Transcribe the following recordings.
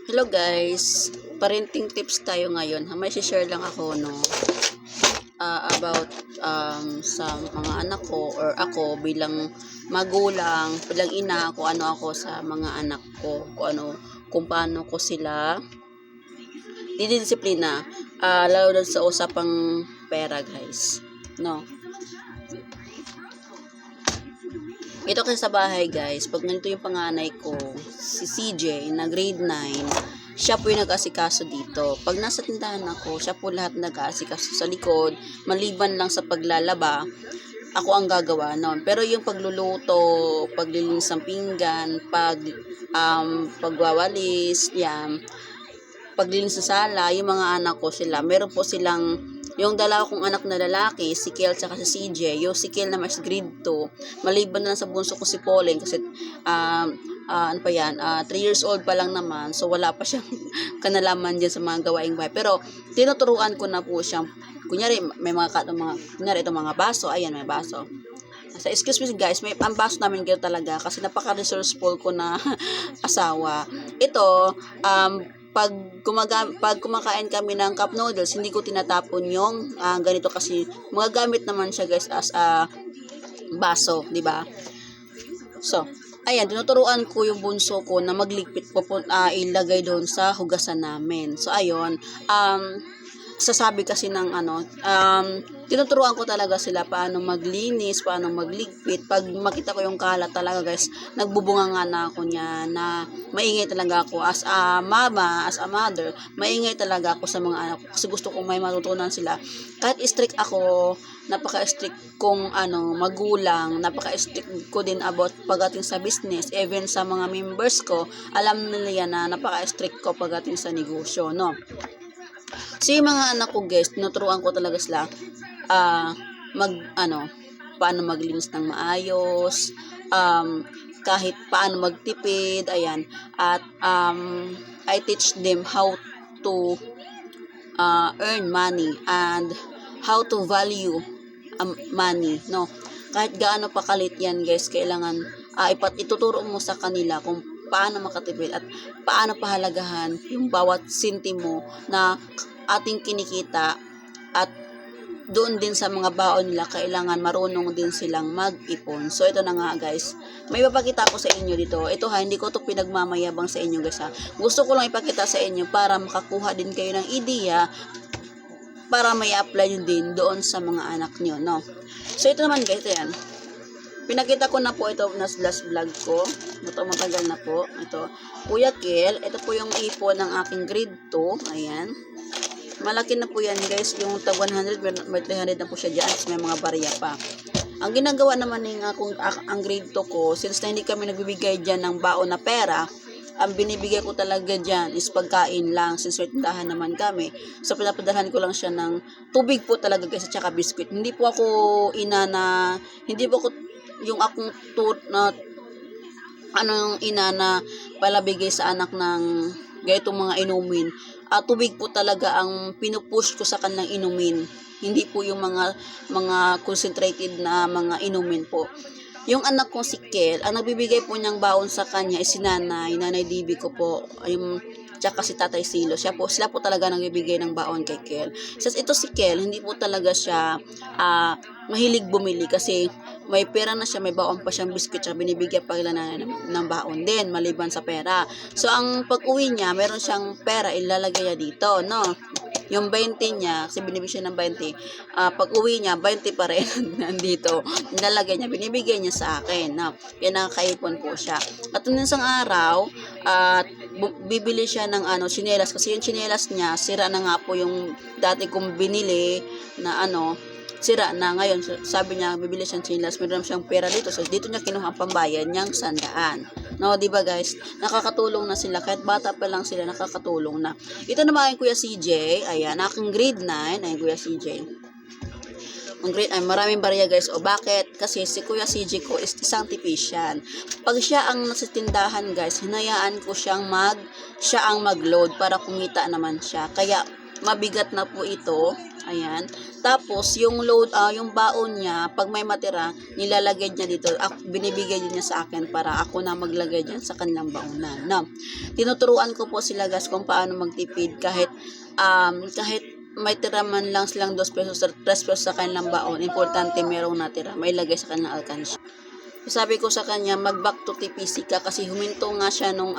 Hello guys, parenting tips tayo ngayon. May share lang ako about sa mga anak ko or ako bilang magulang, bilang ina, kung ano ako sa mga anak ko, kung paano ko sila didisiplina, lalo na sa usapang pera guys. No. Ito kasi sa bahay guys, pag ganito yung panganay ko, si CJ na grade 9, siya po yung nag-asikaso dito. Pag nasa tindahan ako, siya po lahat nag-asikaso sa likod, maliban lang sa paglalaba, ako ang gagawa noon. Pero yung pagluluto, paglilinis ng pinggan, pagwawalis, yan, paglilinis sa sala, yung mga anak ko sila, meron po silang yung dalawa kong anak na lalaki, si Kel at si CJ, yung si Kel na mas grade 2, maliban na sa bunso ko si Pauline kasi ano pa yan, 3 years old pa lang naman, so wala pa siyang kanalaman dyan sa mga gawaing bahay. Pero tinuturuan ko na po siyang, kunyari may kunyari itong mga baso, ayan may baso. So, excuse me guys, ang baso namin gano'n talaga kasi napaka-resourceful ko na asawa. Ito, pag kumakain kami ng cup noodles, hindi ko tinatapon yung ganito kasi magagamit naman siya guys as a baso, di ba? So, ayan, tinuturuan ko yung bunso ko na magligpit po ilagay doon sa hugasan namin. So, ayun, sasabi kasi ng tinuturuan ko talaga sila paano maglinis, paano magligpit. Pag makita ko yung kalat talaga guys, nagbubunga nga na ako niya na maingay talaga ako as a mama, as a mother, maingay talaga ako sa mga anak ko kasi gusto kong may matutunan sila. Kahit strict ako, napaka-strict kong magulang, napaka-strict ko din about pagdating sa business, even sa mga members ko, alam nila yan na napaka-strict ko pagdating sa negosyo, no? So, yung mga anak ko guys, tinuturuan ko talaga sila paano maglinis ng maayos, kahit paano magtipid, ayan, at I teach them how to earn money and how to value money, no? Kahit gaano pa kalit yan guys, kailangan ituturo mo sa kanila kung paano makatipid at paano pahalagahan yung bawat sentimo na ating kinikita, at doon din sa mga baon nila, kailangan marunong din silang mag-ipon. So, ito na nga guys. May papakita ko sa inyo dito. Ito hindi ko to pinagmamayabang sa inyo guys ha. Gusto ko lang ipakita sa inyo para makakuha din kayo ng ideya para may apply nyo din doon sa mga anak nyo, no? So, ito naman guys, ito yan. Pinakita ko na po ito na last vlog ko. Ito matagal na po. Ito, Kuya Kel, ito po yung ipon ng aking grade 2. Ayan. Malaki na po yan guys, yung tag 100, may 300 na po siya dyan, may mga barya pa. Ang ginagawa naman ng ang grade 2 ko, since na hindi kami nagbibigay dyan ng baon na pera, ang binibigay ko talaga dyan is pagkain lang, since may tindahan naman kami. So, pinapadalhan ko lang siya ng tubig po talaga guys, at saka biskuit. Hindi po ako hindi po ako yung akong ina na palabigay sa anak ng ganitong mga inumin. Tubig po talaga ang pinupush ko sa kanilang inumin. Hindi po yung mga concentrated na mga inumin po. Yung anak ko si Kel, ang nagbibigay po niyang baon sa kanya is si Nanay Dibi ko po, tsaka si Tatay Silo. Sila po talaga nagbibigay ng baon kay Kel. Ito si Kel, hindi po talaga siya mahilig bumili kasi may pera na siya, may baon pa siyang biscuit, siya binibigyan pa nila ng baon din, maliban sa pera. So, ang pag-uwi niya, meron siyang pera, ilalagay niya dito, no? Yung 20 niya, kasi binibigyan siya ng 20, pag-uwi niya, 20 pa rin nandito. Nilalagay niya, binibigay niya sa akin, no? Kaya nakakaipon po siya. At nung isang araw, bibili siya ng tsinelas, kasi yung tsinelas niya, sira na nga po yung dati kong binili na sira na. Ngayon, sabi niya, bibili siyang tsinelas, meron siyang pera dito. So, dito niya kinuha ang pambayad niyang 100. No, di ba guys? Nakakatulong na sila. Kahit bata pa lang sila, nakakatulong na. Ito naman yung Kuya CJ. Ayan, aking grade 9. Ayan, Kuya CJ. Maraming barya guys. O bakit? Kasi si Kuya CJ ko is isang tipician. Pag siya ang nasa tindahan guys, hinayaan ko siya ang mag-load para kumita naman siya. Kaya mabigat na po ito. Ayan. Tapos, yung yung baon niya, pag may matira, nilalagay niya dito. Binibigay niya sa akin para ako na maglagay diyan sa kanilang baonan. No? Tinuturuan ko po sila guys kung paano magtipid kahit may tira man lang silang 2 pesos or 3 pesos sa kanilang baon. Importante merong natira. May lagay sa kanilang alkansya. Sabi ko sa kanya, mag-back to TPC ka kasi huminto nga siya nung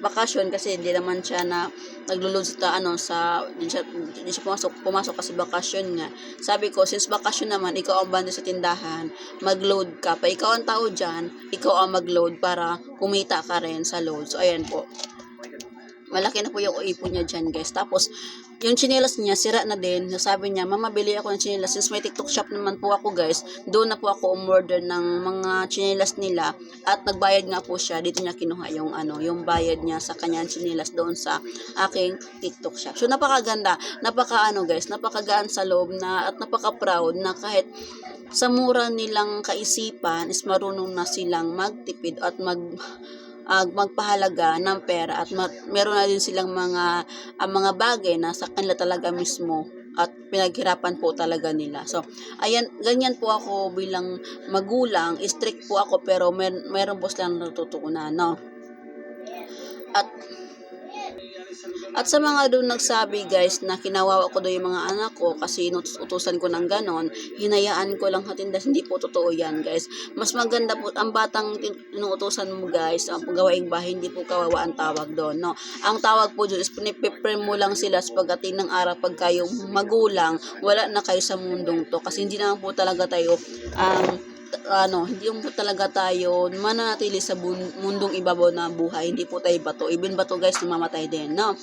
bakasyon kasi hindi naman siya na naglulod hindi siya pumasok kasi bakasyon nga. Sabi ko, since bakasyon naman, ikaw ang banda sa tindahan, mag-load ka. Pa ikaw ang tao dyan, ikaw ang mag-load para kumita ka rin sa load. So, ayan po. Malaki na po yung ipon niya dyan, guys. Tapos, yung chinelas niya, sira na din. Sabi niya, mama, bili ako ng chinelas. Since may TikTok shop naman po ako, guys, doon na po ako umorder ng mga chinelas nila. At nagbayad nga po siya. Dito niya kinuha yung bayad niya sa kanyang chinelas doon sa aking TikTok shop. So, napakaganda. Guys, napakagaan sa loob at napaka-proud na kahit sa mura nilang kaisipan is marunong na silang magtipid at magpahalaga ng pera at meron na din silang mga bagay na sa kanila talaga mismo at pinaghirapan po talaga nila. So, ayan, ganyan po ako bilang magulang, strict po ako pero meron po silang natutunan, no? At sa mga doon nagsabi guys na kinawawa ko doon yung mga anak ko kasi utusan ko ng ganon, hinayaan ko lang hatindas, hindi po totoo yan guys. Mas maganda po ang batang inuutusan mo guys, ang gawaing bahay, hindi po kawawa ang tawag doon, no? Ang tawag po doon is pinipipre mo lang sila sa pagdating ng araw pag kayo magulang, wala na kayo sa mundong to kasi hindi naman po talaga tayo hindi po talaga tayo mananatili sa mundong ibabaw na buhay. Hindi po tayo bato. Even bato guys, mamamatay din, no?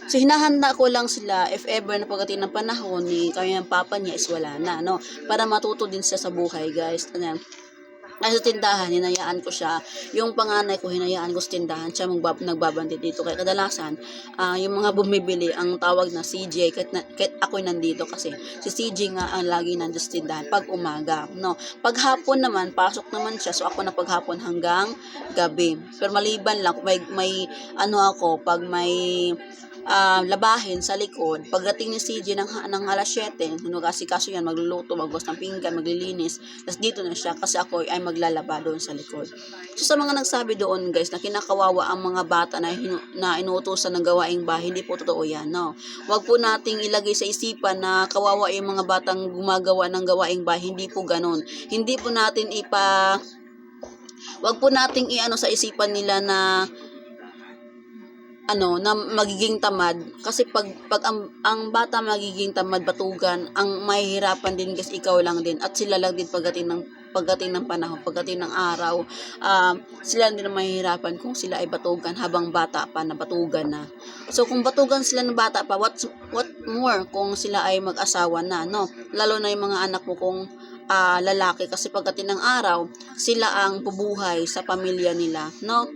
So, hinahanda ko lang sila if ever na pagdating ng panahon ni kaya ng papa niya is wala na, no? Para matuto din siya sa buhay, guys. Sa tindahan, hinayaan ko siya. Yung panganay ko, hinayaan ko sa tindahan. Siya nagbabantid dito. Kaya kadalasan, yung mga bumibili, ang tawag na CJ, kahit ako'y nandito kasi si CJ nga ang lagi nandito sa tindahan pag umaga. No? Pag hapon naman, pasok naman siya. So, ako na paghapon hanggang gabi. Pero maliban lang, pag may labahin sa likod. Pagdating ni CJ ng alas 7, kasi kaso yan, magluluto, magbukas ng pinggan, maglilinis. Tapos dito na siya kasi ako ay maglalaba doon sa likod. So sa mga nagsabi doon guys na kinakawawa ang mga bata na inuutosan ng gawaing bahay, hindi po totoo yan, no? Wag po nating ilagay sa isipan na kawawa yung mga batang gumagawa ng gawaing bahay, hindi po ganun. Hindi po natin wag po nating sa isipan nila na magiging tamad kasi pag ang bata magiging tamad, batugan, ang mahihirapan din guys ikaw lang din at sila lang din pagdating ng panahon, pagdating ng araw, sila din mahihirapan kung sila ay batugan habang bata pa na batugan na. So kung batugan sila ng bata pa, what more kung sila ay mag-asawa na, no? Lalo na yung mga anak mo kung lalaki kasi pagdating ng araw, sila ang bubuhay sa pamilya nila, no?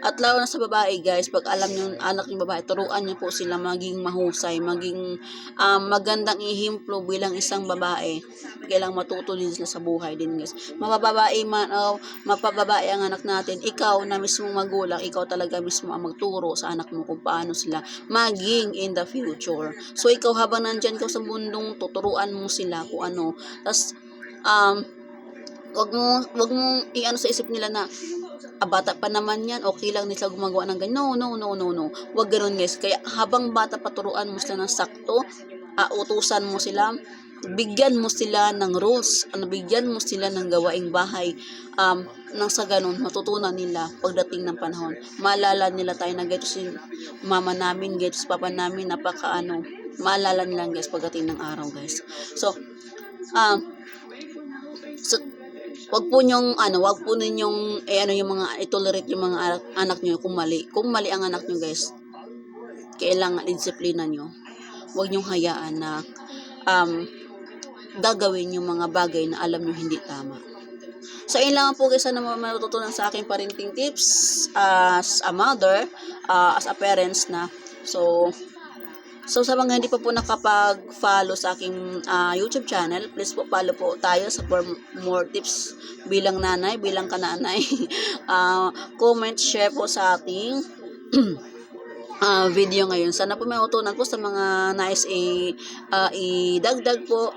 At lalo na sa babae guys, pag alam nyo anak yung babae, turuan nyo po sila maging mahusay, maging magandang ihimplo bilang isang babae. Kailang matuto din sila sa buhay din guys. Mapababae ang anak natin, ikaw na mismo magulang, ikaw talaga mismo ang magturo sa anak mo kung paano sila maging in the future. So ikaw habang nandyan ka sa mundong, tuturuan mo sila kung ano. Tapos wag mo sa isip nila na bata pa naman yan, okay lang nila gumagawa ng ganyan. No. Wag ganun guys. Kaya habang bata, paturuan mo sila ng sakto, utusan mo sila, bigyan mo sila ng rules, bigyan mo sila ng gawaing bahay, nang sa ganun, matutunan nila pagdating ng panahon. Maalala nila tayo na ganito si mama namin, ganito si papa namin, maalala nila guys pagdating ng araw guys. So, wag po ninyong yung mga itolerate yung mga anak niyo kung mali ang anak niyo guys. Kailangan disiplina niyo. Wag niyo hayaan na gagawin yung mga bagay na alam niyo hindi tama. So, yun lang po guys na matutunan sa aking parenting tips as a mother, as a parents na. So sa mga hindi pa po nakapag-follow sa aking YouTube channel, please po follow po tayo for more tips bilang nanay, bilang kananay. Comment, share po sa ating video ngayon. Sana po may matutunan po sa mga nais idagdag po.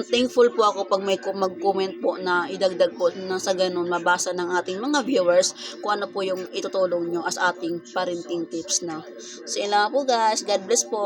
Thankful po ako pag may mag-comment po na idagdag po na sa ganun mabasa ng ating mga viewers kung ano po yung itutulong nyo as ating parenting tips na. So, yun lang po guys. God bless po.